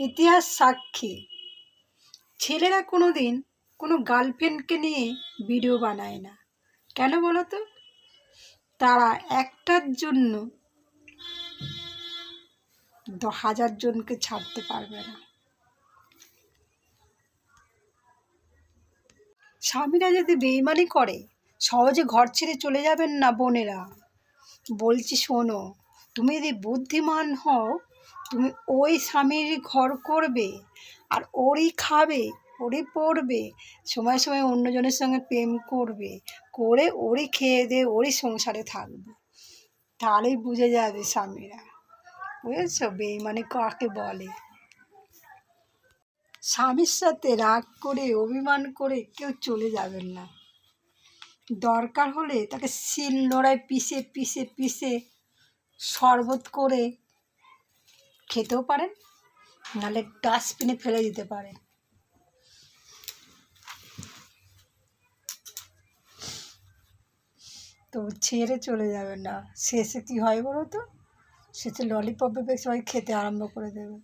ইতিহাস সাক্ষী, ছেলেরা কোনো দিন কোনো গার্লফ্রেন্ডকে নিয়ে ভিডিও বানায় না। কেন বলো তো? তারা একটার জন্য 1000 জনকে ছাড়তে পারবে না। স্বামীরা যদি বেইমানি করে সহজে ঘর ছেড়ে চলে যাবেন না বোনেরা। বলছি শোনো, তুমি যদি বুদ্ধিমান হও তুমি ওই স্বামীর ঘর করবে, আর ওরই খাবে, ওরই পড়বে, সময় সময় অন্যজনের সঙ্গে প্রেম করবে, করে ওরই খেয়ে দিয়ে ওরই সংসারে থাকবে। তাহলেই বুঝে যাবে স্বামীরা, বুঝেছো বেইমানি কাকে বলে। স্বামীর সাথে রাগ করে অভিমান করে কেউ চলে যাবেন না। দরকার হলে তাকে শিলনোড়ায় পিষে পিষে পিষে শরবত করে খেতেও পারেন, নাহলে ডাস্টবিনে ফেলে দিতে পারেন। তো ছেড়ে চলে যাবেন না, শেষে কী হয় বলো তো? শেষে ললিপপে সবাই খেতে আরম্ভ করে দেবে।